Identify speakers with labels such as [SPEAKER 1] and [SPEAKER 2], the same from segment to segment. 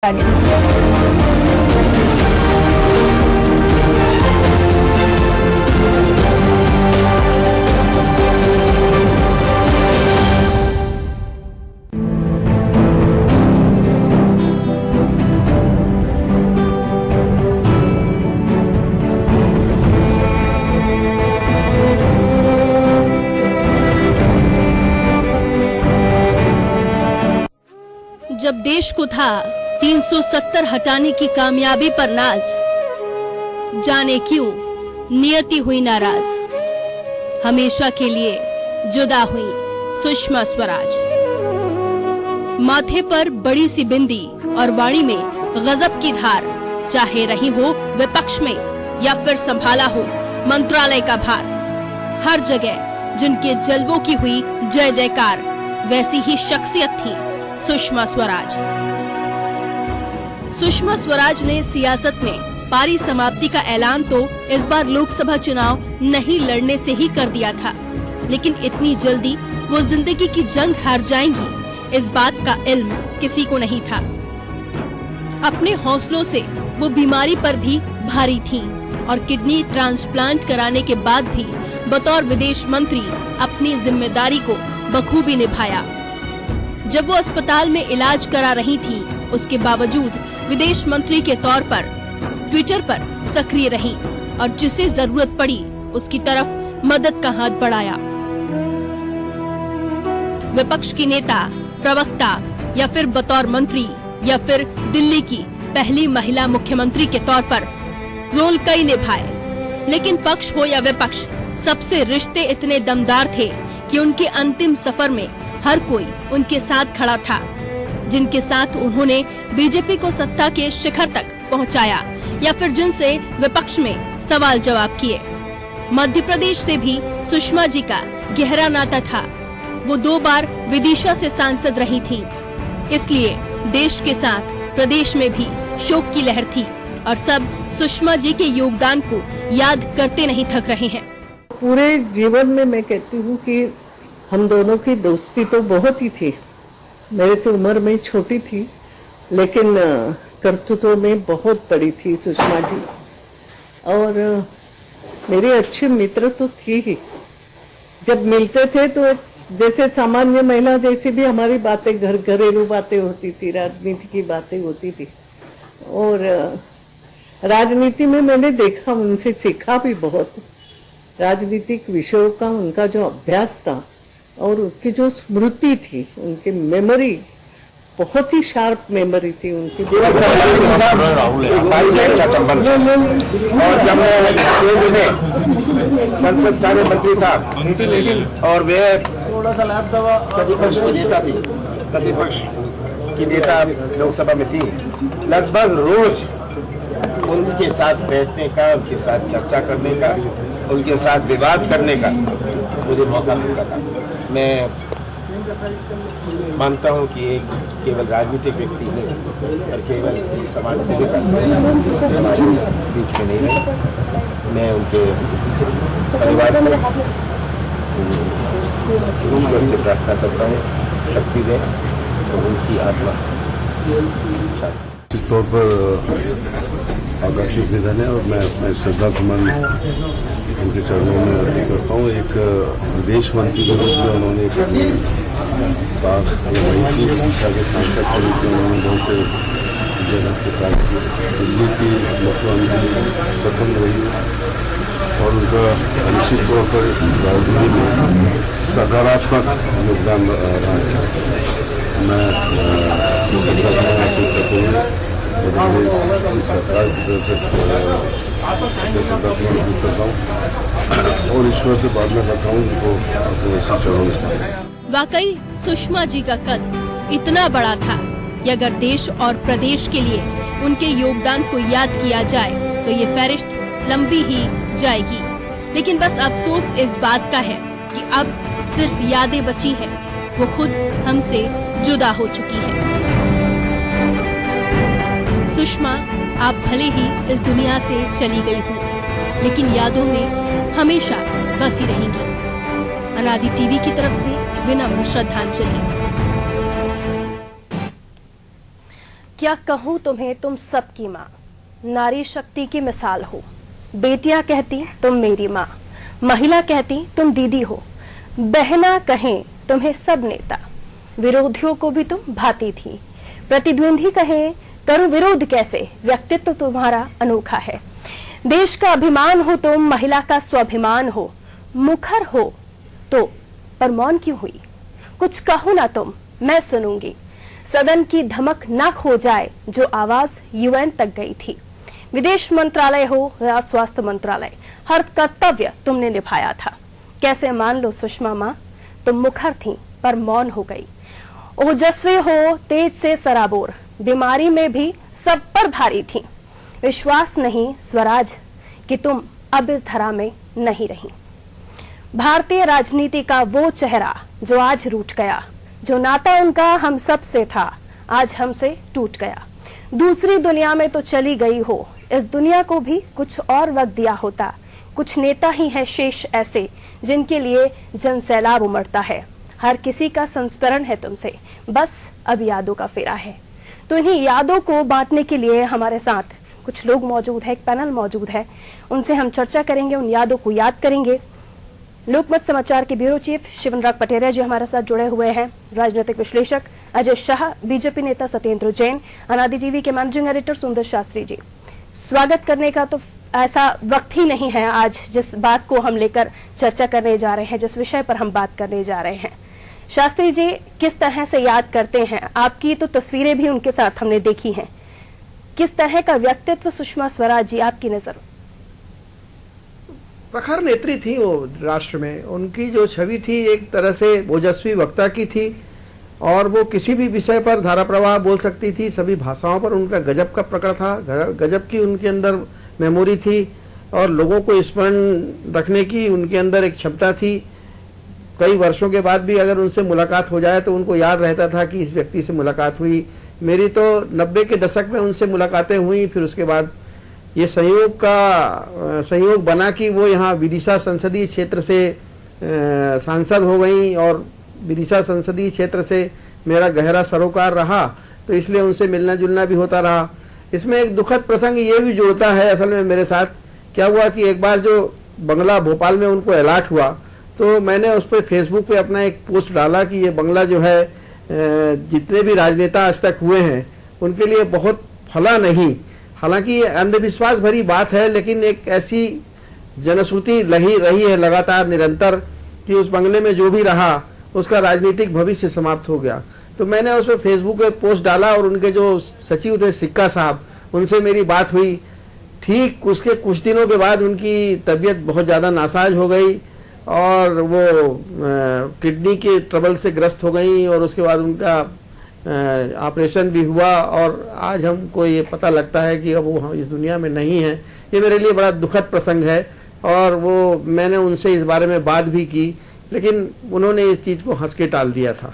[SPEAKER 1] जब देश को था 370 हटाने की कामयाबी पर नाज, जाने क्यों नियति हुई नाराज। हमेशा के लिए जुदा हुई सुषमा स्वराज। माथे पर बड़ी सी बिंदी और वाणी में गजब की धार, चाहे रही हो विपक्ष में या फिर संभाला हो मंत्रालय का भार। हर जगह जिनके जलवों की हुई जय जयकार, वैसी ही शख्सियत थी सुषमा स्वराज। सुषमा स्वराज ने सियासत में पारी समाप्ति का ऐलान तो इस बार लोकसभा चुनाव नहीं लड़ने से ही कर दिया था, लेकिन इतनी जल्दी वो जिंदगी की जंग हार जाएंगी, इस बात का इल्म किसी को नहीं था। अपने हौसलों से वो बीमारी पर भी भारी थीं और किडनी ट्रांसप्लांट कराने के बाद भी बतौर विदेश मंत्री अपनी जिम्मेदारी को बखूबी निभाया। जब वो अस्पताल में इलाज करा रही थी, उसके बावजूद विदेश मंत्री के तौर पर ट्विटर पर सक्रिय रही और जिसे जरूरत पड़ी उसकी तरफ मदद का हाथ बढ़ाया। विपक्ष की नेता, प्रवक्ता या फिर बतौर मंत्री या फिर दिल्ली की पहली महिला मुख्यमंत्री के तौर पर रोल कई निभाए, लेकिन पक्ष हो या विपक्ष, सबसे रिश्ते इतने दमदार थे कि उनके अंतिम सफर में हर कोई उनके साथ खड़ा था। जिनके साथ उन्होंने बीजेपी को सत्ता के शिखर तक पहुंचाया या फिर जिनसे विपक्ष में सवाल जवाब किए। मध्य प्रदेश से भी सुषमा जी का गहरा नाता था। वो 2 बार विदिशा से सांसद रही थी, इसलिए देश के साथ प्रदेश में भी शोक की लहर थी और सब सुषमा जी के योगदान को याद करते नहीं थक रहे हैं।
[SPEAKER 2] पूरे जीवन में मैं कहती हूँ कि हम दोनों की दोस्ती तो बहुत ही थी। मेरे से उम्र में छोटी थी, लेकिन कर्तृत्व में बहुत बड़ी थी सुषमा जी, और मेरी अच्छी मित्र तो थी ही। जब मिलते थे तो जैसे सामान्य महिला जैसी भी हमारी बातें घरेलू बातें होती थी, राजनीति की बातें होती थी। और राजनीति में मैंने देखा, उनसे सीखा भी बहुत। राजनीतिक विषयों का उनका जो अभ्यास था और उनकी जो स्मृति थी, उनकी मेमोरी, बहुत ही शार्प मेमोरी थी उनकी।
[SPEAKER 3] और जब मैं संसद कार्य मंत्री था और वे प्रतिपक्ष की नेता थी, प्रतिपक्ष की नेता लोकसभा में थी, लगभग रोज उनके साथ बैठने का, उनके साथ चर्चा करने का, उनके साथ विवाद करने का मुझे मौका मिलता था। मैं मानता हूं कि एक केवल राजनीतिक व्यक्ति नहीं और केवल समाज सेवी हमारे बीच में नहीं रहे। मैं उनके परिवार को ईश्वर से प्रार्थना करता हूँ, शक्ति दें और उनकी आत्मा
[SPEAKER 4] इस तौर पर आकस्मिक निधन है और मैं अपने श्रद्धा सुमन उनके चरणों में अर्पित करता हूँ। एक विदेश मंत्री के रूप में उन्होंने एक साथ शिक्षा के सांसद के रूप में उन्होंने बहुत से जनक के साथ दिल्ली की मुख्यमंत्री प्रथम रही और उनका निश्चित तौर पर राजनीति में सकारात्मक योगदान रहा है। मैं श्रद्धा सुमन अर्पित करते हुए सरकार की तरफ से करता हूँ और ईश्वर से प्रार्थना करता हूँ उनको अपने चरणों में स्थापित।
[SPEAKER 1] वाकई सुषमा जी का कद इतना बड़ा था कि अगर देश और प्रदेश के लिए उनके योगदान को याद किया जाए तो ये फहरिस्त लंबी ही जाएगी। लेकिन बस अफसोस इस बात का है कि अब सिर्फ यादें बची हैं, वो खुद हमसे जुदा हो चुकी है। सुषमा, आप भले ही इस दुनिया से चली गई हो, लेकिन यादों में हमेशा बसी रहेंगी। अनादि टीवी की तरफ से विनम्र श्रद्धांजलि। क्या कहूँ तुम्हें, तुम सबकी माँ, नारी शक्ति की मिसाल हो। बेटियां कहती तुम मेरी माँ, महिला कहती तुम दीदी हो, बहना कहें तुम्हें सब नेता, विरोधियों को भी तुम भाती थी, प्रतिद्वंदी कहें करूं विरोध कैसे, व्यक्तित्व तुम्हारा अनोखा है। देश का अभिमान हो तुम, महिला का स्वाभिमान हो, मुखर हो तो पर मौन क्यों हुई, कुछ कहो ना तुम मैं सुनूंगी, सदन की धमक ना खो जाए जो आवाज यूएन तक गई थी। विदेश मंत्रालय हो या स्वास्थ्य मंत्रालय, हर कर्तव्य तुमने निभाया था। कैसे मान लो सुषमा माँ, तुम मुखर थी पर मौन हो गई। ओजस्वी हो तेज से सराबोर, बीमारी में भी सब पर भारी थी। विश्वास नहीं स्वराज कि तुम अब इस धरा में नहीं रही। भारतीय राजनीति का वो चेहरा जो आज रूठ गया, जो नाता उनका हम सब से था आज हमसे टूट गया। दूसरी दुनिया में तो चली गई हो, इस दुनिया को भी कुछ और वक्त दिया होता। कुछ नेता ही हैं शेष ऐसे जिनके लिए जन सैलाब उमड़ता है। हर किसी का संस्मरण है तुमसे, बस अब यादों का फेरा है। तो इन्हीं यादों को बांटने के लिए हमारे साथ कुछ लोग मौजूद है, एक पैनल मौजूद है, उनसे हम चर्चा करेंगे, उन यादों को याद करेंगे। लोकमत समाचार के ब्यूरो चीफ शिवनराग पटेरिया जी हमारे साथ जुड़े हुए हैं, राजनीतिक विश्लेषक अजय शाह, बीजेपी नेता सत्येंद्र जैन, अनादि टीवी के मैनेजिंग एडिटर सुंदर शास्त्री जी। स्वागत करने का तो ऐसा वक्त ही नहीं है आज जिस बात को हम लेकर चर्चा करने जा रहे हैं, जिस विषय पर हम बात करने जा रहे हैं। शास्त्री जी, किस तरह से याद करते हैं? आपकी तो तस्वीरें भी उनके साथ हमने देखी हैं। किस तरह का व्यक्तित्व सुषमा स्वराज जी आपकी नजर?
[SPEAKER 3] प्रखर नेत्री थी वो राष्ट्र में। उनकी जो छवि थी एक तरह से ओजस्वी वक्ता की थी और वो किसी भी विषय पर धारा प्रवाह बोल सकती थी। सभी भाषाओं पर उनका गजब का प्रकट था, गजब की उनके अंदर मेमोरी थी और लोगों को स्मरण रखने की उनके अंदर एक क्षमता थी। कई वर्षों के बाद भी अगर उनसे मुलाकात हो जाए तो उनको याद रहता था कि इस व्यक्ति से मुलाकात हुई। मेरी तो 90 के दशक में उनसे मुलाकातें हुई। फिर उसके बाद ये संयोग बना कि वो यहाँ विदिशा संसदीय क्षेत्र से सांसद हो गई और विदिशा संसदीय क्षेत्र से मेरा गहरा सरोकार रहा, तो इसलिए उनसे मिलना जुलना भी होता रहा। इसमें एक दुखद प्रसंग ये भी जुड़ता है असल में मेरे साथ। क्या हुआ कि एक बार जो बंगला भोपाल में उनको अलॉट हुआ तो मैंने उस पर फेसबुक पे अपना एक पोस्ट डाला कि ये बंगला जो है जितने भी राजनेता आज तक हुए हैं उनके लिए बहुत फला नहीं। हालांकि ये अंधविश्वास भरी बात है, लेकिन एक ऐसी जनश्रुति लगी रही है लगातार निरंतर कि उस बंगले में जो भी रहा उसका राजनीतिक भविष्य समाप्त हो गया। तो मैंने उस पर फेसबुक पे पोस्ट डाला और उनके जो सचिव थे सिक्का साहब, उनसे मेरी बात हुई। ठीक उसके कुछ दिनों के बाद उनकी तबीयत बहुत ज़्यादा नासाज हो गई और वो किडनी के ट्रबल से ग्रस्त हो गई और उसके बाद उनका ऑपरेशन भी हुआ और आज हमको ये पता लगता है कि अब वो इस दुनिया में नहीं है। ये मेरे लिए बड़ा दुखद प्रसंग है और वो मैंने उनसे इस बारे में बात भी की, लेकिन उन्होंने इस चीज़ को हंस के टाल दिया था।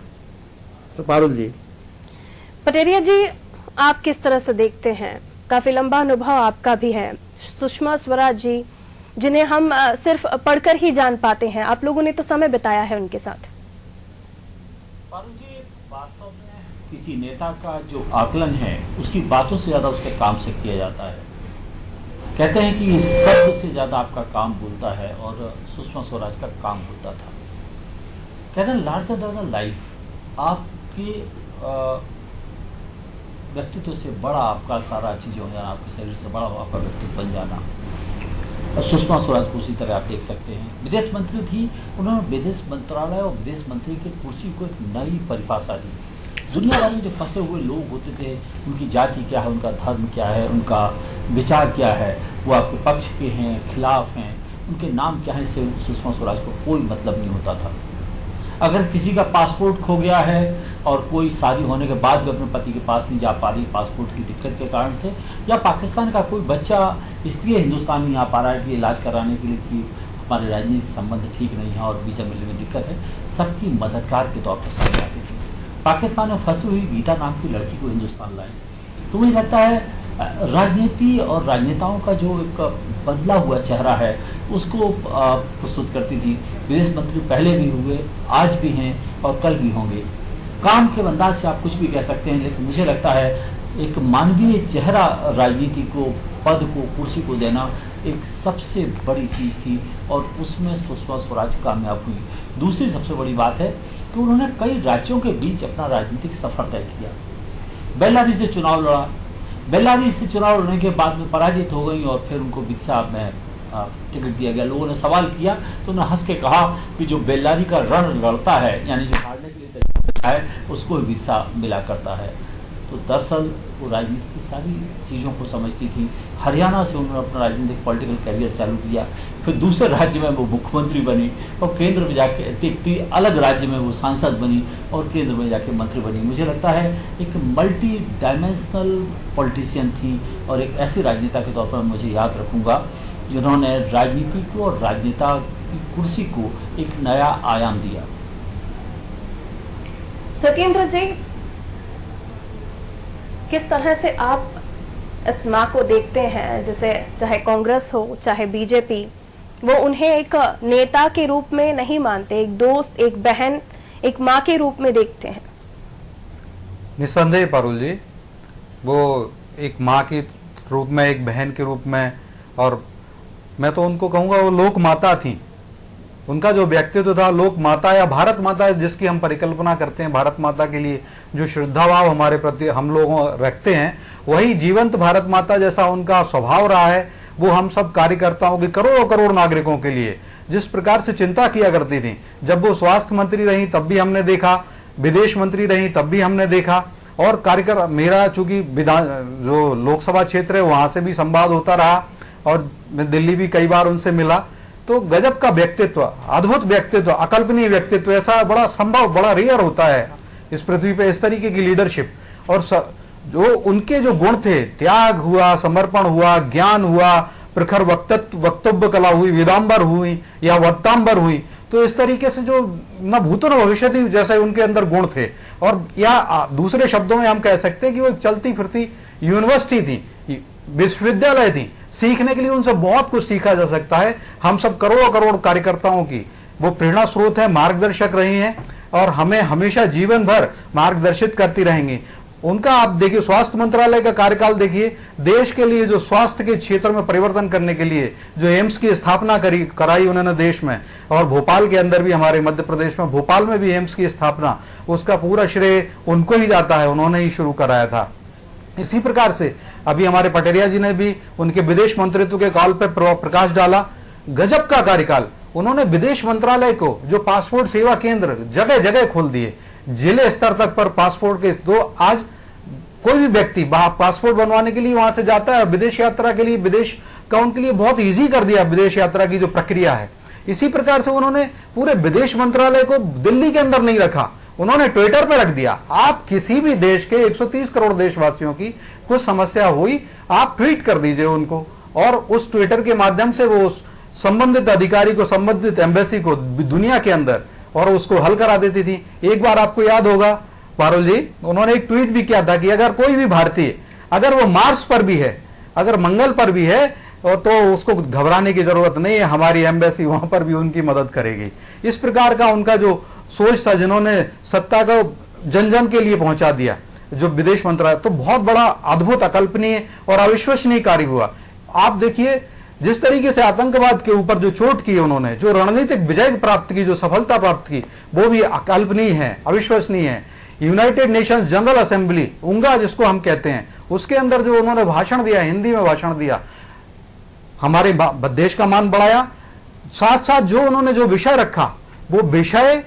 [SPEAKER 3] तो पारुल जी,
[SPEAKER 1] पटेरिया जी, आप किस तरह से देखते हैं? काफी लंबा अनुभव आपका भी है। सुषमा स्वराज जी जिन्हें हम सिर्फ पढ़कर ही जान पाते हैं, आप लोगों ने तो समय बिताया है उनके साथ।
[SPEAKER 5] पारुल जी, वास्तव में किसी नेता का जो आकलन है उसकी बातों से ज्यादा उसके काम से किया जाता है। कहते हैं कि शब्द से ज्यादा आपका काम बोलता है और सुषमा स्वराज का काम होता था। कहते हैं लार्जर देन लाइफ, आपके व्यक्तित्व से बड़ा आपका सारा चीज़ हो जाना, आपके शरीर से बड़ा आपका व्यक्तित्व बन जाना। और सुषमा स्वराज को उसी तरह आप देख सकते हैं। विदेश मंत्री थी, उन्होंने विदेश मंत्रालय और विदेश मंत्री की कुर्सी को एक नई परिभाषा दी। दुनिया भर में जो फंसे हुए लोग होते थे, उनकी जाति क्या है, उनका धर्म क्या है, उनका विचार क्या है, वो आपके पक्ष के हैं, खिलाफ हैं, उनके नाम क्या है, इससे सुषमा स्वराज को कोई मतलब नहीं होता था। अगर किसी का पासपोर्ट खो गया है और कोई शादी होने के बाद भी अपने पति के पास नहीं जा पा रही पासपोर्ट की दिक्कत के कारण से, या पाकिस्तान का कोई बच्चा इसलिए हिंदुस्तान नहीं आ पा रहा है कि इलाज कराने के लिए कि हमारे राजनीतिक संबंध ठीक नहीं है और वीजा मिलने में दिक्कत है, सबकी मददगार के तौर पर सामने आती थी। पाकिस्तान में फंसी हुई गीता नाम की लड़की को हिंदुस्तान लाए। तो मुझे लगता है राजनीति और राजनेताओं का जो एक बदला हुआ चेहरा है उसको प्रस्तुत करती थी। विदेश मंत्री पहले भी हुए, आज भी हैं और कल भी होंगे। काम के अंदाज से आप कुछ भी कह सकते हैं, लेकिन मुझे लगता है एक मानवीय चेहरा राजनीति को, पद को, कुर्सी को देना एक सबसे बड़ी चीज़ थी और उसमें सुषमा स्वराज कामयाब हुई। दूसरी सबसे बड़ी बात है कि उन्होंने कई राज्यों के बीच अपना राजनीतिक सफर तय किया। बेल्लारी से चुनाव लड़ा, बेल्लारी से चुनाव लड़ने के बाद में पराजित हो गई और फिर उनको विदिशा में टिकट दिया गया। लोगों ने सवाल किया तो उन्होंने हंस के कहा कि जो बेल्लारी का रण लड़ता है, यानी जो हारने के लिए तैयार है, उसको विदिशा मिला करता है। तो दरअसल वो राजनीति की सारी चीज़ों को समझती थी। हरियाणा से उन्होंने अपना राजनीतिक पॉलिटिकल कैरियर चालू किया, फिर दूसरे राज्य में वो मुख्यमंत्री बनी और केंद्र में जाके अलग राज्य में वो सांसद बनी और केंद्र में जाके मंत्री बनी। मुझे लगता है एक मल्टी डायमेंशनल पॉलिटिशियन थी और एक ऐसी राजनेता के तौर पर मुझे याद रखूँगा जिन्होंने राजनीति को और राजनेता की कुर्सी को एक नया आयाम दिया।
[SPEAKER 6] सत्येंद्र जी, किस तरह से आप इस माँ को देखते हैं, जैसे चाहे कांग्रेस हो चाहे बीजेपी, वो उन्हें एक नेता के रूप में नहीं मानते, एक दोस्त, एक बहन, एक माँ के रूप में देखते हैं?
[SPEAKER 7] निस्संदेह पारुल जी, वो एक माँ के रूप में, एक बहन के रूप में, और मैं तो उनको कहूँगा वो लोक माता थी। उनका जो व्यक्तित्व था, लोक माता या भारत माता जिसकी हम परिकल्पना करते हैं, भारत माता के लिए जो श्रद्धा भाव हमारे प्रति हम लोगों रखते हैं, वही जीवंत भारत माता जैसा उनका स्वभाव रहा है। वो हम सब कार्यकर्ताओं की, करोड़ों करोड़ नागरिकों के लिए जिस प्रकार से चिंता किया करती थी, जब वो स्वास्थ्य मंत्री रही तब भी हमने देखा, विदेश मंत्री रही तब भी हमने देखा, और कार्यकर्ता, मेरा चूंकि जो लोकसभा क्षेत्र है वहां से भी संवाद होता रहा और मैं दिल्ली भी कई बार उनसे मिला, तो गजब का व्यक्तित्व, अद्भुत व्यक्तित्व, अकल्पनीय व्यक्तित्व, ऐसा बड़ा संभव, बड़ा रेयर होता है इस पृथ्वी पे इस तरीके की लीडरशिप। और जो उनके जो गुण थे, त्याग हुआ, समर्पण हुआ, ज्ञान हुआ, प्रखर वक्तव्य कला हुई, विदांबर हुई या वक्तांबर हुई, तो इस तरीके से जो न भूतो न भविष्य थी जैसे उनके अंदर गुण थे। और या दूसरे शब्दों में हम कह सकते हैं कि वो एक चलती फिरती यूनिवर्सिटी थी, विश्वविद्यालय थी। सीखने के लिए उनसे बहुत कुछ सीखा जा सकता है। हम सब करोड़ों करोड़ कार्यकर्ताओं की वो प्रेरणा स्रोत है, मार्गदर्शक रही हैं और हमें हमेशा जीवन भर मार्गदर्शित करती रहेंगी। उनका आप देखिए, स्वास्थ्य मंत्रालय का कार्यकाल देखिए, देश के लिए जो स्वास्थ्य के क्षेत्र में परिवर्तन करने के लिए जो एम्स की स्थापना कराई उन्होंने देश में, और भोपाल के अंदर भी, हमारे मध्य प्रदेश में भोपाल में भी एम्स की स्थापना, उसका पूरा श्रेय उनको ही जाता है, उन्होंने ही शुरू कराया था। इसी प्रकार से अभी हमारे पटेरिया जी ने भी उनके विदेश मंत्रित्व के काल पर प्रकाश डाला। गजब का कार्यकाल, उन्होंने विदेश मंत्रालय को, जो पासपोर्ट सेवा केंद्र जगह जगह खोल दिए, जिले स्तर तक पर पासपोर्ट के, तो आज कोई भी व्यक्ति पासपोर्ट बनवाने के लिए वहां से जाता है, विदेश यात्रा के लिए, विदेश का उनके लिए बहुत इजी कर दिया विदेश यात्रा की जो प्रक्रिया है। इसी प्रकार से उन्होंने पूरे विदेश मंत्रालय को दिल्ली के अंदर नहीं रखा, उन्होंने ट्विटर पर रख दिया। आप किसी भी देश के 130 करोड़ देशवासियों की कुछ समस्या हुई, आप ट्वीट कर दीजिए उनको, और उस ट्विटर के माध्यम से वो संबंधित अधिकारी को, संबंधित एम्बेसी को दुनिया के अंदर, और उसको हल करा देती थी। एक बार आपको याद होगा पारुल जी, उन्होंने एक ट्वीट भी किया था कि अगर कोई भी भारतीय, अगर वो मार्स पर भी है, अगर मंगल पर भी है, तो उसको घबराने की जरूरत नहीं है, हमारी एम्बेसी वहां पर भी उनकी मदद करेगी। इस प्रकार का उनका जो सोच था, जिन्होंने सत्ता को जन जन के लिए पहुंचा दिया, जो विदेश मंत्रालय, तो बहुत बड़ा अद्भुत, अकल्पनीय और अविश्वसनीय कार्य हुआ। आप देखिए जिस तरीके से आतंकवाद के ऊपर जो चोट की उन्होंने, जो रणनीतिक विजय प्राप्त की, जो सफलता प्राप्त की, वो भी अकल्पनीय है, अविश्वसनीय है। यूनाइटेड नेशंस जनरल असेंबली, उंगा जिसको हम कहते हैं, उसके अंदर जो उन्होंने भाषण दिया, हिंदी में भाषण दिया, हमारे देश का मान बढ़ाया। साथ साथ जो उन्होंने जो विषय रखा, वो विषय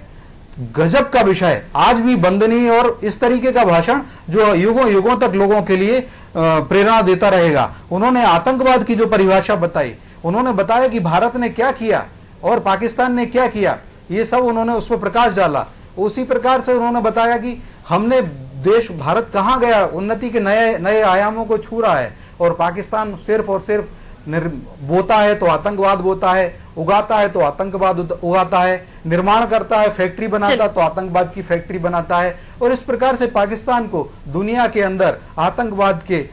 [SPEAKER 7] गजब का विषय, आज भी वंदनीय, और इस तरीके का भाषण जो युगों युगों तक लोगों के लिए प्रेरणा देता रहेगा। उन्होंने आतंकवाद की जो परिभाषा बताई, उन्होंने बताया कि भारत ने क्या किया और पाकिस्तान ने क्या किया, ये सब उन्होंने उस पर प्रकाश डाला। उसी प्रकार से उन्होंने बताया कि हमने देश, भारत कहां गया, उन्नति के नए नए आयामों को छू रहा है, और पाकिस्तान सिर्फ और सिर्फ बोता है तो आतंकवाद बोता है, उगाता है तो आतंकवाद उगाता है, निर्माण करता है, फैक्ट्री बनाता तो आतंकवाद की फैक्ट्री बनाता है। और इस प्रकार से पाकिस्तान को दुनिया के अंदर आतंकवाद के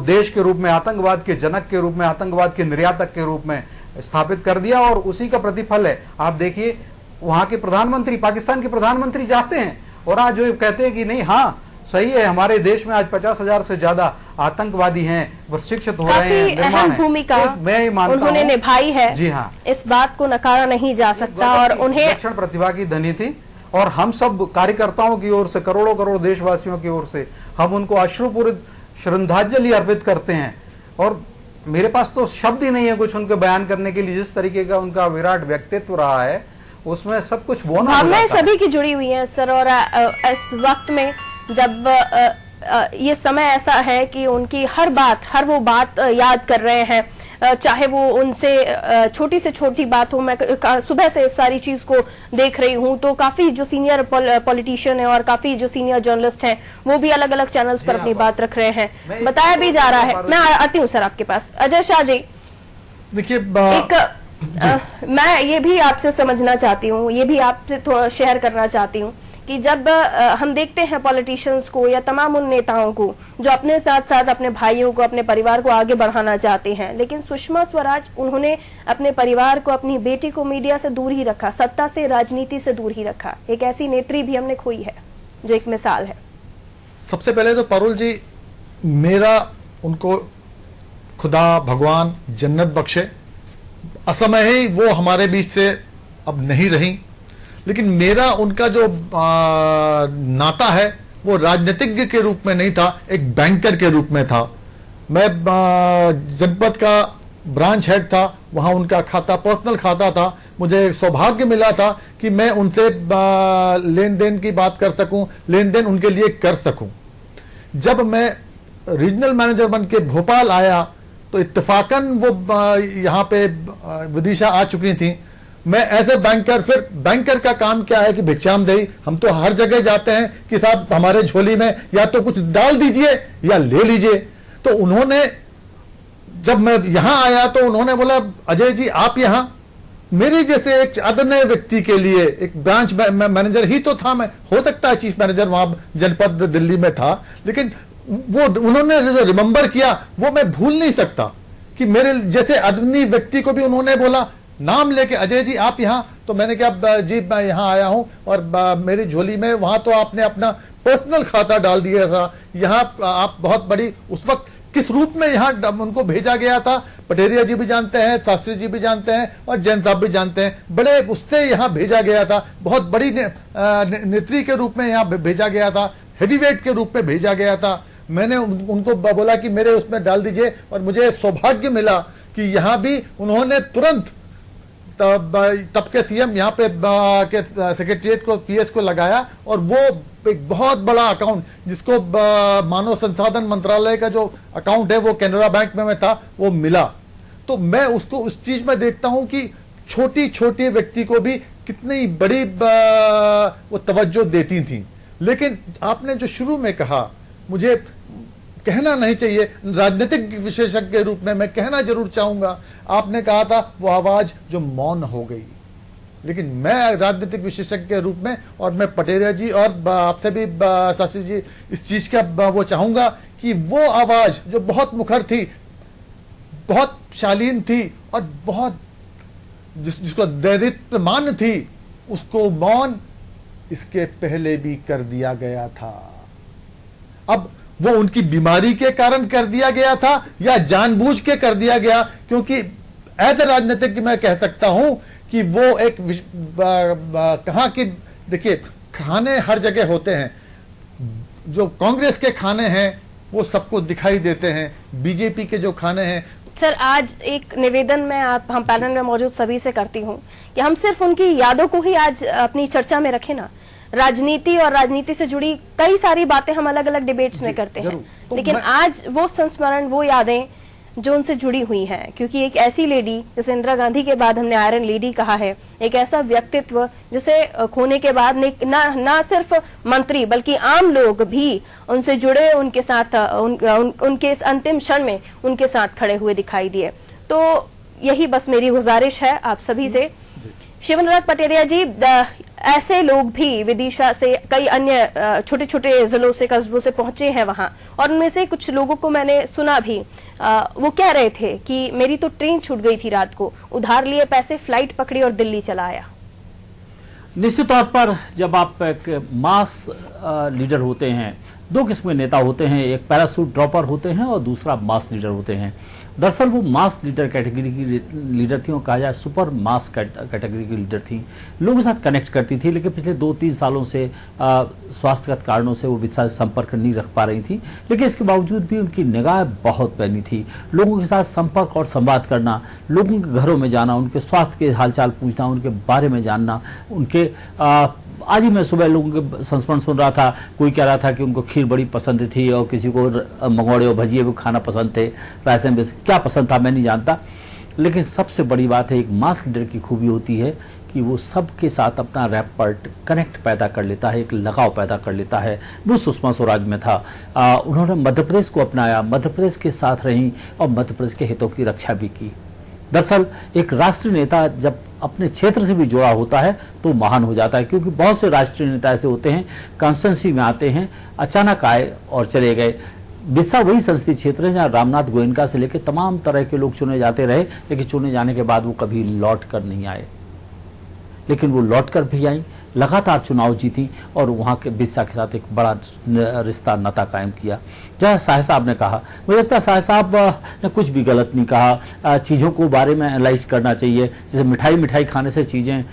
[SPEAKER 7] देश के रूप में, आतंकवाद के जनक के रूप में, आतंकवाद के निर्यातक के रूप में स्थापित कर दिया। और उसी का प्रतिफल है, आप देखिए वहां के प्रधानमंत्री, पाकिस्तान के प्रधानमंत्री जाते हैं और आज जो कहते हैं कि नहीं, हाँ सही है, हमारे देश में आज 50,000 से ज्यादा आतंकवादी हैं, वो शिक्षित हो रहे
[SPEAKER 6] काफी
[SPEAKER 7] हैं, निर्माण
[SPEAKER 6] अहम
[SPEAKER 7] है।
[SPEAKER 6] भूमिका
[SPEAKER 7] तो मैं ये मानता
[SPEAKER 6] उन्होंने
[SPEAKER 7] हूं-
[SPEAKER 6] निभाई है।
[SPEAKER 7] जी हाँ,
[SPEAKER 6] इस बात को नकारा नहीं जा सकता और उन्हें
[SPEAKER 7] विलक्षण प्रतिभा की धनी थी और हम सब कार्यकर्ताओं की ओर से, करोड़ों करोड़ देशवासियों की ओर से हम उनको अश्रुपूरित श्रद्धांजलि अर्पित करते हैं। और मेरे पास तो शब्द ही नहीं है कुछ उनके बयान करने के लिए। जिस तरीके का उनका विराट व्यक्तित्व रहा है उसमें सब कुछ बोना
[SPEAKER 6] भावनाएं सभी की जुड़ी हुई हैं सर। और इस वक्त में जब ये समय ऐसा है कि उनकी हर वो बात याद कर रहे हैं, चाहे वो उनसे छोटी से छोटी बात हो। मैं सुबह से इस सारी चीज को देख रही हूं तो काफी जो सीनियर पॉलिटिशियन है और काफी जो सीनियर जर्नलिस्ट हैं वो भी अलग अलग चैनल्स पर अपनी बात रख रहे हैं, बताया भी जा रहा है। मैं आती हूँ सर आपके पास, अजय शाह जी।
[SPEAKER 8] देखिए
[SPEAKER 6] मैं ये भी आपसे समझना चाहती हूँ, ये भी आपसे थोड़ा शेयर करना चाहती हूँ कि जब हम देखते हैं पॉलिटिशियंस को या तमाम उन नेताओं को जो अपने साथ साथ अपने भाइयों को, अपने परिवार को आगे बढ़ाना चाहते हैं, लेकिन सुषमा स्वराज उन्होंने अपने परिवार को, अपनी बेटी को मीडिया से दूर ही रखा, सत्ता से, राजनीति से दूर ही रखा। एक ऐसी नेत्री भी हमने खोई है जो एक मिसाल है।
[SPEAKER 8] सबसे पहले तो पारुल जी, मेरा उनको खुदा भगवान जन्नत बख्शे। असमय ही वो हमारे बीच से अब नहीं रही, लेकिन मेरा उनका जो नाता है वो राजनीतिज्ञ के रूप में नहीं था, एक बैंकर के रूप में था। मैं जनपद का ब्रांच हेड था, वहां उनका खाता, पर्सनल खाता था। मुझे सौभाग्य मिला था कि मैं उनसे लेन देन की बात कर सकूं, लेन देन उनके लिए कर सकूं। जब मैं रीजनल मैनेजर बन के भोपाल आया तो इत्तेफाकन वो यहाँ पे विदिशा आ चुकी थी। मैं एज ए बैंकर, फिर बैंकर का काम क्या है कि भिक्षामदेही, हम तो हर जगह जाते हैं कि साहब हमारे झोली में या तो कुछ डाल दीजिए या ले लीजिए। तो उन्होंने, जब मैं यहां आया तो उन्होंने बोला, अजय जी आप यहां, मेरे जैसे एक अदन्य व्यक्ति के लिए, एक ब्रांच मैनेजर ही तो था मैं, हो सकता है चीफ मैनेजर वहां जनपद दिल्ली में था, लेकिन वो उन्होंने जो रिमेंबर किया वो मैं भूल नहीं सकता कि मेरे जैसे अदन्य व्यक्ति को भी उन्होंने बोला नाम लेके, अजय जी आप यहाँ। तो मैंने कहा जी मैं यहाँ आया हूँ और मेरी झोली में, वहां तो आपने अपना पर्सनल खाता डाल दिया था, यहाँ आप बहुत बड़ी, उस वक्त किस रूप में यहाँ उनको भेजा गया था पटेरिया जी भी जानते हैं, शास्त्री जी भी जानते हैं और जैन साहब भी जानते हैं, बड़े उससे यहाँ भेजा गया था, बहुत बड़ी नेत्री के रूप में यहाँ भेजा गया था, हेवीवेट के रूप में भेजा गया था। मैंने उनको बोला कि मेरे उसमें डाल दीजिए और मुझे सौभाग्य मिला कि यहाँ भी उन्होंने तुरंत तब के सीएम यहाँ पे के सेक्रेटरिएट को, पीएस को लगाया और वो एक बहुत बड़ा अकाउंट, जिसको मानव संसाधन मंत्रालय का जो अकाउंट है वो कैनरा बैंक में था, वो मिला। तो मैं उसको उस चीज में देखता हूं कि छोटी छोटी व्यक्ति को भी कितनी बड़ी वो तवज्जो देती थी। लेकिन आपने जो शुरू में कहा, मुझे कहना नहीं चाहिए, राजनीतिक विशेषज्ञ के रूप में मैं कहना जरूर चाहूंगा, आपने कहा था वो आवाज जो मौन हो गई, लेकिन मैं राजनीतिक विशेषज्ञ के रूप में, और मैं पटेरिया जी और आपसे भी शास्त्री जी इस चीज का वो चाहूंगा कि वो आवाज जो बहुत मुखर थी, बहुत शालीन थी और बहुत जिसको दैरित्यमान थी, उसको मौन इसके पहले भी कर दिया गया था। अब वो उनकी बीमारी के कारण कर दिया गया था या जानबूझ के कर दिया गया, क्योंकि एज ए राजनीतिक मैं कह सकता हूं कि वो एक कहां की, देखिए खाने हर जगह होते हैं, जो कांग्रेस के खाने हैं वो सबको दिखाई देते हैं, बीजेपी के जो खाने हैं।
[SPEAKER 6] सर आज एक निवेदन मैं हम पैनल में मौजूद सभी से करती हूं कि हम सिर्फ उनकी यादों को ही आज अपनी चर्चा में रखें ना, राजनीति और राजनीति से जुड़ी कई सारी बातें हम अलग अलग डिबेट्स में करते हैं,
[SPEAKER 8] तो
[SPEAKER 6] लेकिन आज वो संस्मरण, वो यादें जो उनसे जुड़ी हुई हैं, क्योंकि एक ऐसी लेडी, जैसे इंदिरा गांधी के बाद हमने आयरन लेडी कहा है, एक ऐसा व्यक्तित्व जिसे खोने के बाद ना सिर्फ मंत्री बल्कि आम लोग भी उनसे जुड़े, उनके साथ उनके इस अंतिम क्षण में उनके साथ खड़े हुए दिखाई दिए। तो यही बस मेरी गुजारिश है आप सभी से। शिवनाथ पटेरिया जी, ऐसे लोग भी विदिशा से कई अन्य छोटे छोटे जिलों से, कस्बों से पहुंचे हैं वहां, और उनमें से कुछ लोगों को मैंने सुना भी, वो कह रहे थे कि मेरी तो ट्रेन छूट गई थी रात को, उधार लिए पैसे, फ्लाइट पकड़ी और दिल्ली चला आया।
[SPEAKER 5] निश्चित तौर पर जब आप एक मास लीडर होते हैं दो किस्म के नेता होते हैं, एक पैरासूट ड्रॉपर होते हैं और दूसरा मास लीडर होते हैं। दरअसल वो मास लीडर कैटेगरी की लीडर थी और कहा जाए सुपर मास कैटेगरी की लीडर थी, लोगों के साथ कनेक्ट करती थी, लेकिन पिछले 2-3 सालों से स्वास्थ्यगत कारणों से वो विशा संपर्क नहीं रख पा रही थी। लेकिन इसके बावजूद भी उनकी निगाह बहुत पैनी थी, लोगों के साथ संपर्क और संवाद करना, लोगों के घरों में जाना, उनके स्वास्थ्य के हालचाल पूछना, उनके बारे में जानना, उनके आज ही मैं सुबह लोगों के संस्मरण सुन रहा था, कोई कह रहा था कि उनको खीर बड़ी पसंद थी और किसी को मंगोड़े और भजिए भी खाना पसंद थे, रायसन में क्या पसंद था मैं नहीं जानता। लेकिन सबसे बड़ी बात है, एक मास लीडर की खूबी होती है कि वो सबके साथ अपना रैपर्ट कनेक्ट पैदा कर लेता है, एक लगाव पैदा कर लेता है। वो सुषमा स्वराज में था। उन्होंने मध्य प्रदेश को अपनाया, मध्य प्रदेश के साथ रहीं और मध्य प्रदेश के हितों की रक्षा भी की। दरअसल एक राष्ट्रीय नेता जब अपने क्षेत्र से भी जुड़ा होता है तो महान हो जाता है, क्योंकि बहुत से राष्ट्रीय नेता ऐसे होते हैं कॉन्स्टिट्यूंसी में आते हैं, अचानक आए और चले गए। बिरसा वही संसदीय क्षेत्र है जहाँ रामनाथ गोयनका से लेकर तमाम तरह के लोग चुने जाते रहे, लेकिन चुने जाने के बाद वो कभी लौट कर नहीं आए। लेकिन वो लौट कर भी आई, लगातार चुनाव जीती और वहाँ के बिरसा के साथ एक बड़ा रिश्ता नाता कायम किया। जैसा शाह साहब ने कहा, मुझे लगता है शाह साहब ने कुछ भी गलत नहीं कहा। चीज़ों को बारे में एनालाइज करना चाहिए। जैसे मिठाई खाने से चीज़ें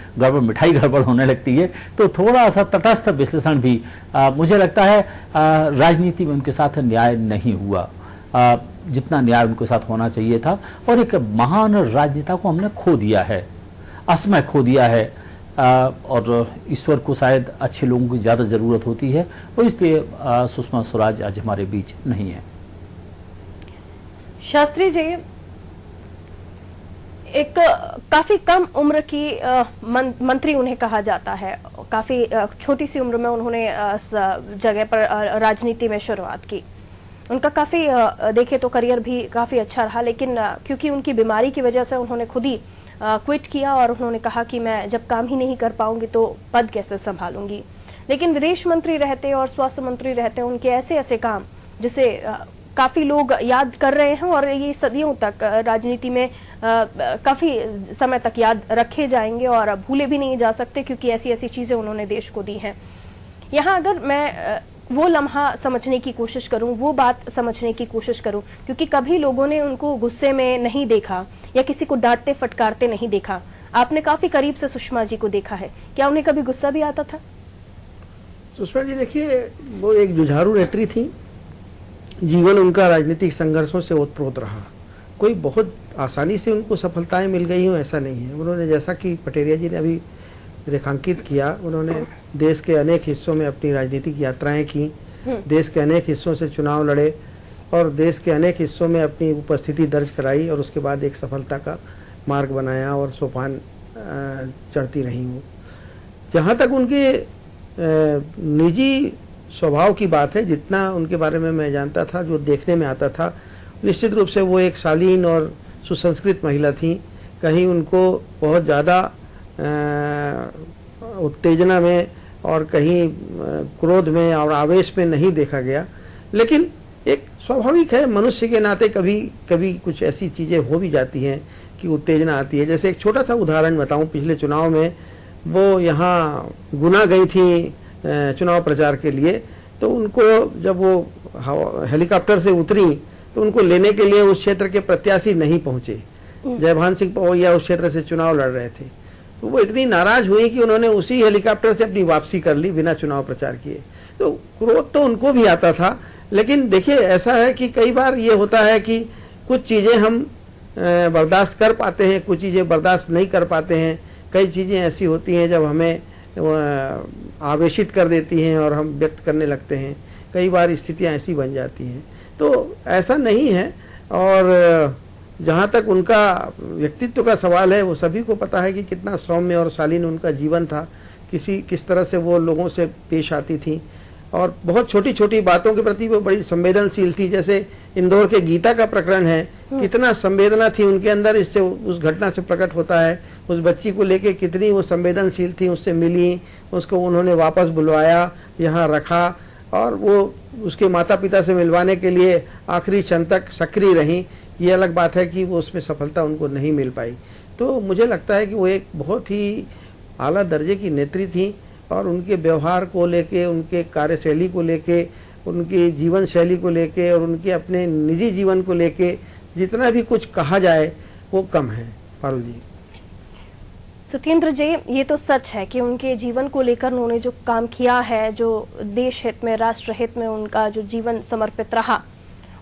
[SPEAKER 5] मिठाई गड़बड़ होने लगती है, तो थोड़ा सा तटस्थ विश्लेषण भी मुझे लगता है राजनीति में उनके साथ न्याय नहीं हुआ जितना न्याय उनके साथ होना चाहिए था। और एक महान राजनेता को हमने खो दिया है, असमय खो दिया है। और ईश्वर को शायद अच्छे लोगों की ज़्यादा ज़रूरत होती है और इसलिए सुषमा स्वराज आज हमारे बीच नहीं है।
[SPEAKER 6] शास्त्री जी, एक काफ़ी कम उम्र की मंत्री उन्हें कहा जाता है। काफ़ी छोटी सी उम्र में उन्होंने इस जगह पर राजनीति में शुरुआत की। उनका काफ़ी देखे तो करियर भी काफ़ी अच्छा रहा, लेकिन क्योंकि उनकी बीमारी की वजह से उन्होंने खुद ही क्विट किया और उन्होंने कहा कि मैं जब काम ही नहीं कर पाऊंगी तो पद कैसे संभालूंगी। लेकिन विदेश मंत्री रहते और स्वास्थ्य मंत्री रहते उनके ऐसे ऐसे काम जिसे काफ़ी लोग याद कर रहे हैं और ये सदियों तक राजनीति में काफ़ी समय तक याद रखे जाएंगे और भूले भी नहीं जा सकते, क्योंकि ऐसी ऐसी चीज़ें उन्होंने देश को दी हैं। यहाँ अगर मैं वो लम्हा समझने की कोशिश करूं, वो बात समझने की कोशिश करूं, क्योंकि कभी लोगों ने उनको गुस्से में नहीं देखा या किसी को डांटते फटकारते नहीं देखा। आपने काफी करीब से सुषमा जी को देखा है, क्या उन्हें कभी गुस्सा भी आता था?
[SPEAKER 9] सुषमा जी देखिए, वो एक जुझारू नेत्री थी। जीवन उनका राजनीतिक संघर्षों से ओतप्रोत रहा। कोई बहुत आसानी से उनको सफलताएं मिल गई हो ऐसा नहीं है। उन्होंने, जैसा कि पटेरिया जी ने अभी रेखांकित किया, उन्होंने देश के अनेक हिस्सों में अपनी राजनीतिक यात्राएं की, देश के अनेक हिस्सों से चुनाव लड़े और देश के अनेक हिस्सों में अपनी उपस्थिति दर्ज कराई और उसके बाद एक सफलता का मार्ग बनाया और सोपान चढ़ती रही हूँ। जहाँ तक उनके निजी स्वभाव की बात है, जितना उनके बारे में मैं जानता था, जो देखने में आता था, निश्चित रूप से वो एक शालीन और सुसंस्कृत महिला थी। कहीं उनको बहुत ज़्यादा उत्तेजना में और कहीं क्रोध में और आवेश में नहीं देखा गया। लेकिन एक स्वाभाविक है, मनुष्य के नाते कभी कभी कुछ ऐसी चीज़ें हो भी जाती हैं कि उत्तेजना आती है। जैसे एक छोटा सा उदाहरण बताऊं, पिछले चुनाव में वो यहाँ गुना गई थी चुनाव प्रचार के लिए, तो उनको जब वो हेलीकॉप्टर से उतरी तो उनको लेने के लिए उस क्षेत्र के प्रत्याशी नहीं पहुंचे। जयभान सिंह पवैया उस क्षेत्र से चुनाव लड़ रहे थे, तो वो इतनी नाराज हुई कि उन्होंने उसी हेलीकॉप्टर से अपनी वापसी कर ली बिना चुनाव प्रचार किए। तो क्रोध तो उनको भी आता था। लेकिन देखिए, ऐसा है कि कई बार ये होता है कि कुछ चीज़ें हम बर्दाश्त कर पाते हैं, कुछ चीज़ें बर्दाश्त नहीं कर पाते हैं। कई चीज़ें ऐसी होती हैं जब हमें आवेशित कर देती हैं और हम व्यक्त करने लगते हैं। कई बार स्थितियां ऐसी बन जाती हैं, तो ऐसा नहीं है। और जहाँ तक उनका व्यक्तित्व का सवाल है, वो सभी को पता है कि कितना सौम्य और शालीन उनका जीवन था, किस तरह से वो लोगों से पेश आती थी और बहुत छोटी छोटी बातों के प्रति वो बड़ी संवेदनशील थी। जैसे इंदौर के गीता का प्रकरण है, कितना संवेदना थी उनके अंदर, इससे उस घटना से प्रकट होता है। उस बच्ची को लेके कितनी वो संवेदनशील थी, उससे मिली, उसको उन्होंने वापस बुलवाया, यहाँ रखा और वो उसके माता पिता से मिलवाने के लिए आखिरी क्षण तक सक्रिय रहीं। ये अलग बात है कि वो उसमें सफलता उनको नहीं मिल पाई। तो मुझे लगता है कि वो एक बहुत ही आला दर्जे की नेत्री थी और उनके व्यवहार को लेके, उनके कार्यशैली को लेके उनकी जीवन शैली को लेके और उनके अपने निजी जीवन को लेके जितना भी कुछ कहा जाए वो कम है पारुल जी।
[SPEAKER 6] सत्येंद्र जी, ये तो सच है कि उनके जीवन को लेकर उन्होंने जो काम किया है, जो देश हित में, राष्ट्र हित में उनका जो जीवन समर्पित रहा।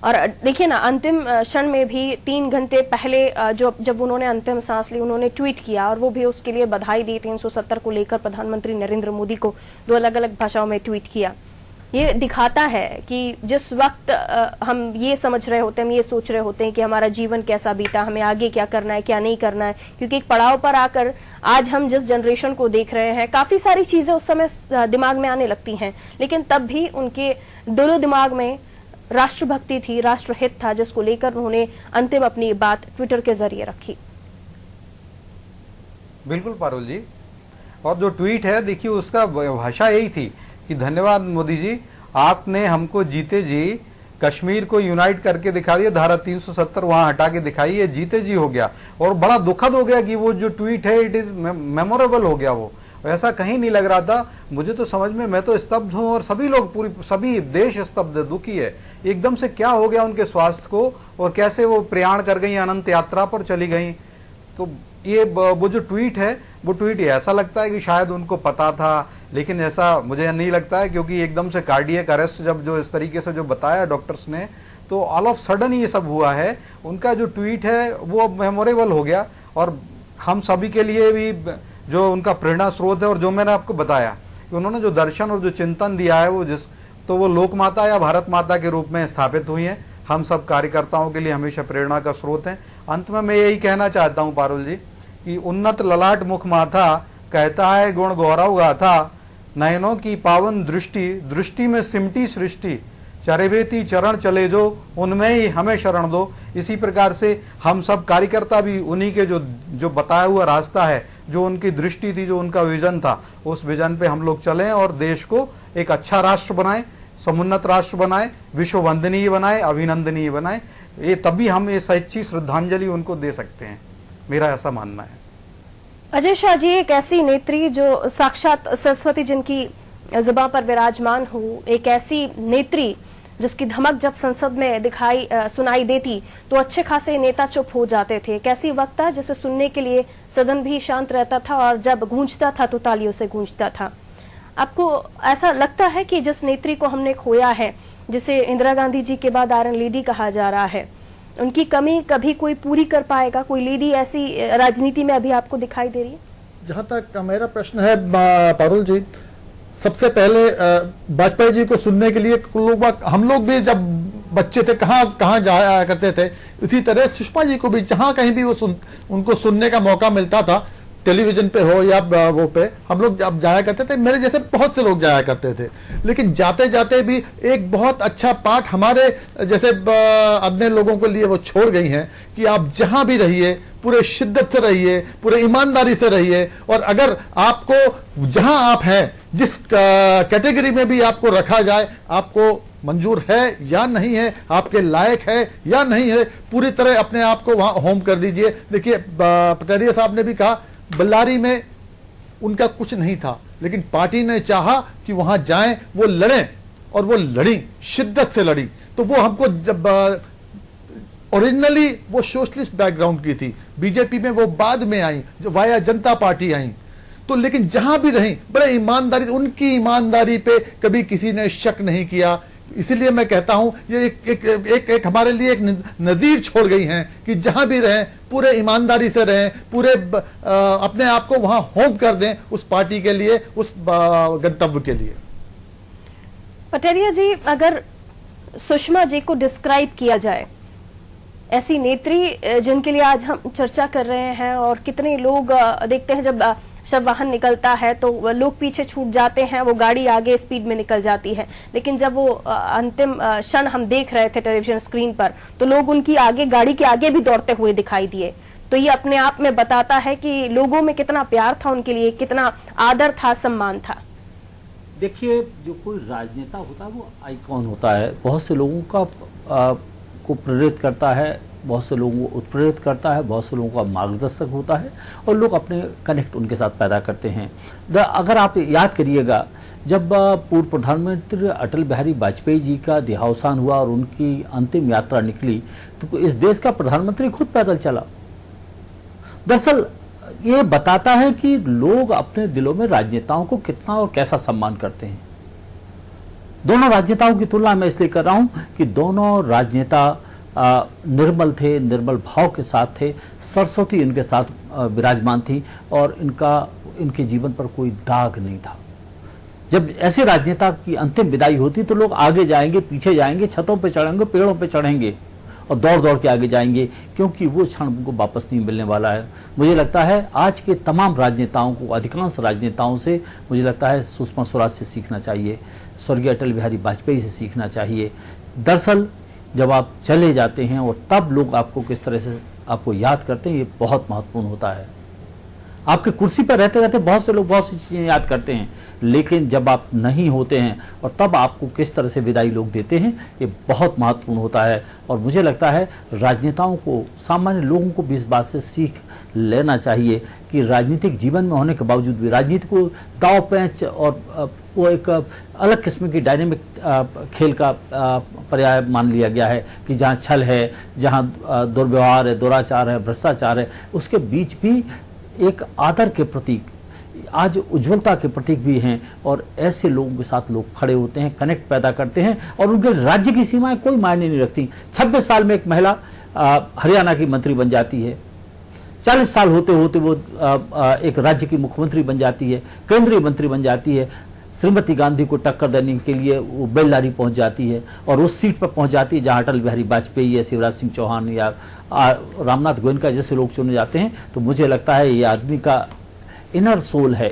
[SPEAKER 6] और देखिए ना, अंतिम क्षण में भी 3 घंटे पहले जब उन्होंने अंतिम सांस ली, उन्होंने ट्वीट किया और वो भी उसके लिए बधाई दी। 370 को लेकर प्रधानमंत्री नरेंद्र मोदी को 2 अलग-अलग भाषाओं में ट्वीट किया। ये दिखाता है कि जिस वक्त हम ये समझ रहे होते हैं, हम ये सोच रहे होते हैं कि हमारा जीवन कैसा बीता, हमें आगे क्या करना है, क्या नहीं करना है, क्योंकि एक पड़ाव पर आकर आज हम जिस जनरेशन को देख रहे हैं, काफी सारी चीजें उस समय दिमाग में आने लगती हैं, लेकिन तब भी उनके दिलो दिमाग में राष्ट्रभक्ति थी, राष्ट्रहित था, जिसको लेकर उन्होंने अंतिम अपनी बात ट्विटर के जरिए रखी।
[SPEAKER 7] बिल्कुल पारुल जी, और जो ट्वीट है देखिए उसका भाषा यही थी कि धन्यवाद मोदी जी, आपने हमको जीते जी कश्मीर को यूनाइट करके दिखा दिया, धारा 370 वहां हटा के दिखाई, ये जीते जी हो गया। और बड़ा दुखद हो गया कि वो जो ट्वीट है इट इज मेमोरेबल हो गया। वो ऐसा कहीं नहीं लग रहा था मुझे तो समझ में, मैं तो स्तब्ध हूं और सभी लोग सभी देश स्तब्ध दुखी है। एकदम से क्या हो गया उनके स्वास्थ्य को और कैसे वो प्रयाण कर गई, अनंत यात्रा पर चली गई। तो ये वो जो ट्वीट है वो ट्वीट ऐसा लगता है कि शायद उनको पता था, लेकिन ऐसा मुझे नहीं लगता है, क्योंकि एकदम से कार्डियक अरेस्ट जब जो इस तरीके से जो बताया डॉक्टर्स ने, तो ऑल ऑफ सडन ये सब हुआ है। उनका जो ट्वीट है वो मेमोरेबल हो गया और हम सभी के लिए भी जो उनका प्रेरणा स्रोत है। और जो मैंने आपको बताया कि उन्होंने जो दर्शन और जो चिंतन दिया है वो लोक माता या भारत माता के रूप में स्थापित हुई है, हम सब कार्यकर्ताओं के लिए हमेशा प्रेरणा का स्रोत है। अंत में मैं यही कहना चाहता हूँ पारुल जी कि उन्नत ललाट मुख माथा कहता है गुण गौरव गाथा, नयनों की पावन दृष्टि, दृष्टि में सिमटी सृष्टि, चरेवेती चरण चले जो, उनमें ही हमें शरण दो। इसी प्रकार से हम सब कार्यकर्ता भी उन्हीं के जो बताया हुआ रास्ता है, जो उनकी दृष्टि थी, जो उनका विजन था, उस विजन पे हम लोग चलें और देश को एक अच्छा राष्ट्र बनाएं, समुन्नत राष्ट्र बनाएं, विश्व वंदनीय बनाएं, अभिनंदनीय बनाएं। ये तभी हम ये सच्ची श्रद्धांजलि उनको दे सकते हैं, मेरा ऐसा मानना है।
[SPEAKER 6] अजय शाह जी, एक ऐसी नेत्री जो साक्षात सरस्वती जिनकी जुबान पर विराजमान हो, एक ऐसी नेत्री जिसकी धमक जब संसद में सुनाई देती तो अच्छे खासे नेता चुप हो जाते थे। एक ऐसी वक्ता जिसे सुनने के लिए सदन भी शांत रहता था और जब गूंजता था तो तालियों से गूंजता था। आपको ऐसा लगता है कि जिस नेत्री को हमने खोया है, जिसे इंदिरा गांधी जी के बाद आयरन लेडी कहा जा रहा है, उनकी कमी कभी कोई पूरी कर पाएगा? कोई लेडी ऐसी राजनीति में अभी आपको दिखाई दे रही है?
[SPEAKER 8] जहां तक मेरा प्रश्न है पारुल जी, सबसे पहले वाजपेयी जी को सुनने के लिए हम लोग भी जब बच्चे थे कहाँ जाया करते थे, इसी तरह सुषमा जी को भी जहां कहीं भी उनको सुनने का मौका मिलता था, टेलीविजन पे हो या वो पे, हम लोग अब जाया करते थे। मेरे जैसे बहुत से लोग जाया करते थे, लेकिन जाते जाते भी एक बहुत अच्छा पाठ हमारे जैसे अन्य लोगों के लिए वो छोड़ गई हैं कि आप जहां भी रहिए पूरे शिद्दत से रहिए, पूरे ईमानदारी से रहिए, और अगर आपको जहां आप हैं, जिस कैटेगरी में भी आपको रखा जाए, आपको मंजूर है या नहीं है, आपके लायक है या नहीं है, पूरी तरह अपने आप को वहां होम कर दीजिए। देखिए पटरिया साहब ने भी कहा बल्लारी में उनका कुछ नहीं था, लेकिन पार्टी ने चाहा कि वहां जाएं, वो लड़ें, और वो लड़ी, शिद्दत से लड़ी। तो वो हमको जब ओरिजिनली वो सोशलिस्ट बैकग्राउंड की थी, बीजेपी में वो बाद में आई, जो वाया जनता पार्टी आई, तो लेकिन जहां भी रही बड़े ईमानदारी, उनकी ईमानदारी पे कभी किसी ने शक नहीं किया। इसीलिए मैं कहता हूं ये एक हमारे लिए एक नजीर छोड़ गई हैं कि जहां भी रहें पूरे ईमानदारी से रहें, पूरे अपने आप को वहां होम कर दें उस पार्टी के लिए, उस गंतव्य के लिए।
[SPEAKER 6] पटेरिया जी, अगर सुषमा जी को डिस्क्राइब किया जाए, ऐसी नेत्री जिनके लिए आज हम चर्चा कर रहे हैं, और कितने लोग देखते हैं जब शव वाहन निकलता है तो लोग पीछे छूट जाते हैं, वो गाड़ी आगे स्पीड में निकल जाती है, लेकिन जब वो अंतिम क्षण हम देख रहे थे टेलीविजन स्क्रीन पर, तो लोग उनकी आगे, गाड़ी के आगे भी दौड़ते हुए दिखाई दिए। तो ये अपने आप में बताता है कि लोगों में कितना प्यार था उनके लिए, कितना आदर था, सम्मान था।
[SPEAKER 5] देखिए, जो कोई राजनेता होता है वो आइकॉन होता है, बहुत से लोगों का को प्रेरित करता है, बहुत से लोगों को उत्प्रेरित करता है, बहुत से लोगों का मार्गदर्शक होता है और लोग अपने कनेक्ट उनके साथ पैदा करते हैं। अगर आप याद करिएगा, जब पूर्व प्रधानमंत्री अटल बिहारी वाजपेयी जी का देहावसान हुआ और उनकी अंतिम यात्रा निकली, तो इस देश का प्रधानमंत्री खुद पैदल चला। दरअसल ये बताता है कि लोग अपने दिलों में राजनेताओं को कितना और कैसा सम्मान करते हैं। दोनों राजनेताओं की तुलना मैं इसलिए कर रहा हूं कि दोनों राजनेता निर्मल थे, निर्मल भाव के साथ थे, सरस्वती इनके साथ विराजमान थी और इनके जीवन पर कोई दाग नहीं था। जब ऐसे राजनेता की अंतिम विदाई होती तो लोग आगे जाएंगे, पीछे जाएंगे, छतों पे चढ़ेंगे, पेड़ों पे चढ़ेंगे और दौड़ दौड़ के आगे जाएंगे, क्योंकि वो क्षण उनको वापस नहीं मिलने वाला है। मुझे लगता है आज के तमाम राजनेताओं को, अधिकांश राजनेताओं से मुझे लगता है सुषमा स्वराज से सीखना चाहिए, स्वर्गीय अटल बिहारी वाजपेयी से सीखना चाहिए। दरअसल जब आप चले जाते हैं और तब लोग आपको किस तरह से आपको याद करते हैं, ये बहुत महत्वपूर्ण होता है। आपके कुर्सी पर रहते रहते बहुत से लोग बहुत सी चीज़ें याद करते हैं, लेकिन जब आप नहीं होते हैं और तब आपको किस तरह से विदाई लोग देते हैं, ये बहुत महत्वपूर्ण होता है। और मुझे लगता है राजनेताओं को, सामान्य लोगों को भी इस बात से सीख लेना चाहिए कि राजनीतिक जीवन में होने के बावजूद भी राजनीति को दाव पैंच और वो एक अलग किस्म की डायनेमिक खेल का पर्याय मान लिया गया है कि जहाँ छल है, जहाँ दुर्व्यवहार है, दुराचार है, भ्रष्टाचार है, उसके बीच भी एक आदर के प्रतीक, आज उज्ज्वलता के प्रतीक भी हैं और ऐसे लोगों के साथ लोग खड़े होते हैं, कनेक्ट पैदा करते हैं और उनके राज्य की सीमाएं कोई मायने नहीं रखती। 26 साल में एक महिला हरियाणा की मंत्री बन जाती है, 40 साल होते होते वो एक राज्य की मुख्यमंत्री बन जाती है, केंद्रीय मंत्री बन जाती है, श्रीमती गांधी को टक्कर देने के लिए वो बेलदारी पहुंच जाती है और उस सीट पर पहुंच जाती है जहां अटल बिहारी वाजपेयी या शिवराज सिंह चौहान या रामनाथ गोयनका जैसे लोग चुने जाते हैं। तो मुझे लगता है ये आदमी का इनर सोल है,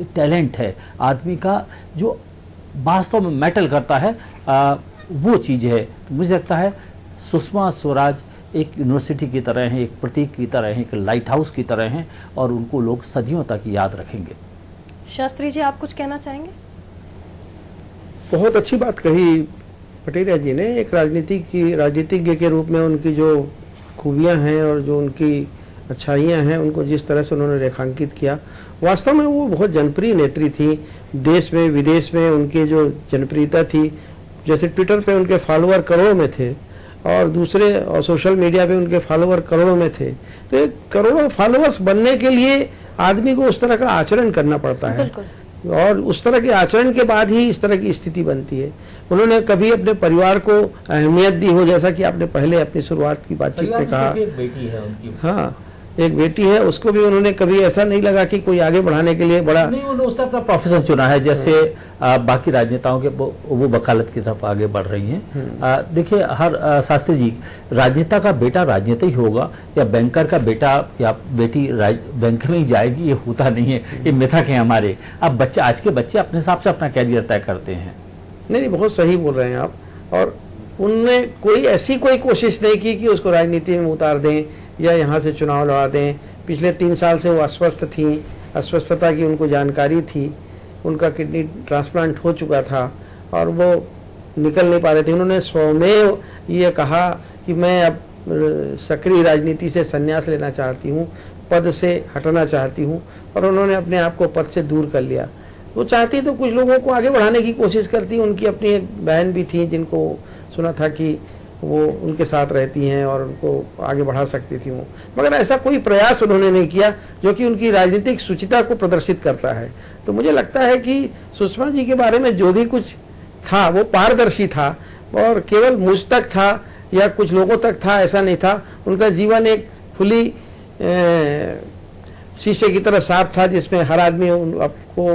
[SPEAKER 5] टैलेंट है, आदमी का जो वास्तव में मैटर करता है वो चीज़ है। तो मुझे लगता है सुषमा स्वराज एक यूनिवर्सिटी की तरह हैं, एक प्रतीक की तरह हैं, एक लाइट हाउस की तरह हैं और उनको लोग सदियों तक याद रखेंगे।
[SPEAKER 6] शास्त्री जी, आप कुछ कहना चाहेंगे?
[SPEAKER 9] बहुत अच्छी बात कही पटेरिया जी ने। एक राजनीतिज्ञ के रूप में उनकी जो खूबियां हैं और जो उनकी अच्छाइयां हैं, उनको जिस तरह से उन्होंने रेखांकित किया, वास्तव में वो बहुत जनप्रिय नेत्री थी। देश में विदेश में उनकी जो जनप्रियता थी, जैसे ट्विटर पे उनके फॉलोअर करोड़ों में थे और दूसरे और सोशल मीडिया पे उनके फॉलोअर करोड़ों में थे। तो ये करोड़ों फॉलोअर्स बनने के लिए आदमी को उस तरह का आचरण करना पड़ता है और उस तरह के आचरण के बाद ही इस तरह की स्थिति बनती है। उन्होंने कभी अपने परिवार को अहमियत दी हो, जैसा कि आपने पहले अपनी शुरुआत की बातचीत में कहा।
[SPEAKER 5] एक बेटी है उनकी।
[SPEAKER 9] हाँ, एक बेटी है, उसको भी उन्होंने कभी ऐसा नहीं लगा कि कोई आगे बढ़ाने के लिए बड़ा
[SPEAKER 5] नहीं, उन्होंने उसने अपना प्रोफेशन चुना है, जैसे बाकी राजनेताओं के वो वकालत की तरफ आगे बढ़ रही हैं। देखिए, हर शास्त्री जी, राजनेता का बेटा राजनेता ही होगा या बैंकर का बेटा या बेटी बैंक में ही जाएगी, ये होता नहीं है, ये मिथक है हमारे। अब बच्चे, आज के बच्चे अपने हिसाब से अपना कैरियर तय करते हैं।
[SPEAKER 9] नहीं, बहुत सही बोल रहे हैं आप। और उनने कोई कोशिश नहीं की कि उसको राजनीति में उतार दें या यहाँ से चुनाव लड़ा दें। पिछले 3 साल से वो अस्वस्थ थी, अस्वस्थता की उनको जानकारी थी, उनका किडनी ट्रांसप्लांट हो चुका था और वो निकल नहीं पा रहे थे। उन्होंने स्वमेव ये कहा कि मैं अब सक्रिय राजनीति से संन्यास लेना चाहती हूँ, पद से हटना चाहती हूँ, और उन्होंने अपने आप को पद से दूर कर लिया। वो चाहती तो कुछ लोगों को आगे बढ़ाने की कोशिश करती। उनकी अपनी एक बहन भी थी जिनको सुना था कि वो उनके साथ रहती हैं और उनको आगे बढ़ा सकती थी वो, मगर ऐसा कोई प्रयास उन्होंने नहीं किया जो कि उनकी राजनीतिक शुचिता को प्रदर्शित करता है। तो मुझे लगता है कि सुषमा जी के बारे में जो भी कुछ था वो पारदर्शी था और केवल मुझ तक था या कुछ लोगों तक था ऐसा नहीं था। उनका जीवन एक खुली शीशे की तरह साफ था, जिसमें हर आदमी आपको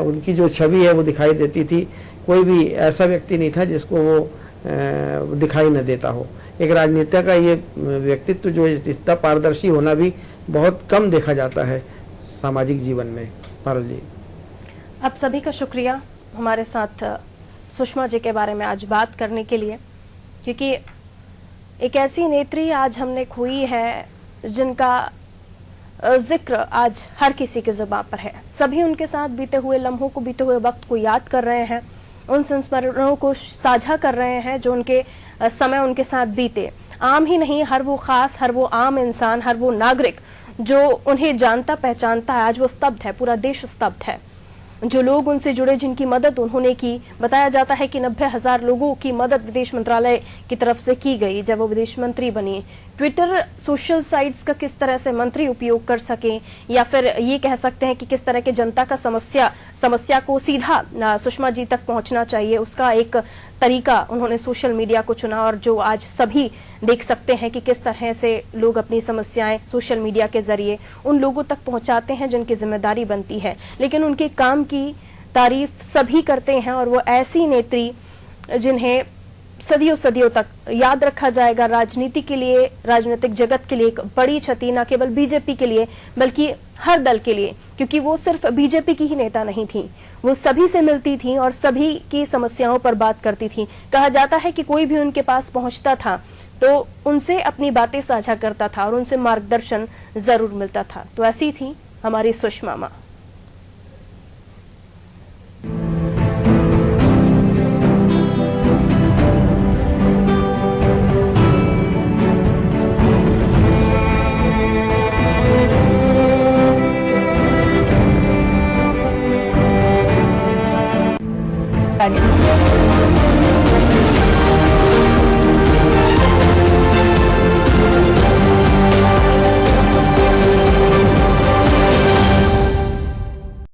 [SPEAKER 9] उनकी जो छवि है वो दिखाई देती थी। कोई भी ऐसा व्यक्ति नहीं था जिसको वो दिखाई न देता हो। एक राजनेता का ये व्यक्तित्व जो इतना पारदर्शी होना भी बहुत कम देखा जाता है सामाजिक जीवन में। पारुल जी,
[SPEAKER 6] आप सभी का शुक्रिया हमारे साथ सुषमा जी के बारे में आज बात करने के लिए, क्योंकि एक ऐसी नेत्री आज हमने खोई है जिनका जिक्र आज हर किसी के जुबान पर है। सभी उनके साथ बीते हुए लम्हों को, बीते हुए वक्त को याद कर रहे हैं, उन संस्मरणों को साझा कर रहे हैं जो उनके समय उनके साथ बीते। आम ही नहीं, हर वो खास, हर वो आम इंसान, हर वो नागरिक जो उन्हें जानता पहचानता है, आज वो स्तब्ध है, पूरा देश स्तब्ध है। जो लोग उनसे जुड़े, जिनकी मदद उन्होंने की, बताया जाता है कि 90,000 लोगों की मदद विदेश मंत्रालय की तरफ से की गई जब वो विदेश मंत्री बनी। ट्विटर, सोशल साइट्स का किस तरह से मंत्री उपयोग कर सकें, या फिर ये कह सकते हैं कि किस तरह के जनता का समस्या को सीधा सुषमा जी तक पहुंचना चाहिए, उसका एक तरीका उन्होंने सोशल मीडिया को चुना, और जो आज सभी देख सकते हैं कि किस तरह से लोग अपनी समस्याएं सोशल मीडिया के जरिए उन लोगों तक पहुंचाते हैं जिनकी जिम्मेदारी बनती है। लेकिन उनके काम की तारीफ सभी करते हैं, और वो ऐसी नेत्री जिन्हें सदियों सदियों तक याद रखा जाएगा, राजनीति के लिए, राजनीतिक जगत के लिए एक बड़ी क्षति, न केवल बीजेपी के लिए बल्कि हर दल के लिए, क्योंकि वो सिर्फ बीजेपी की ही नेता नहीं थी, वो सभी से मिलती थी और सभी की समस्याओं पर बात करती थी। कहा जाता है कि कोई भी उनके पास पहुंचता था तो उनसे अपनी बातें साझा करता था और उनसे मार्गदर्शन जरूर मिलता था। तो ऐसी थी हमारी सुषमा माँ।
[SPEAKER 1] Daniel.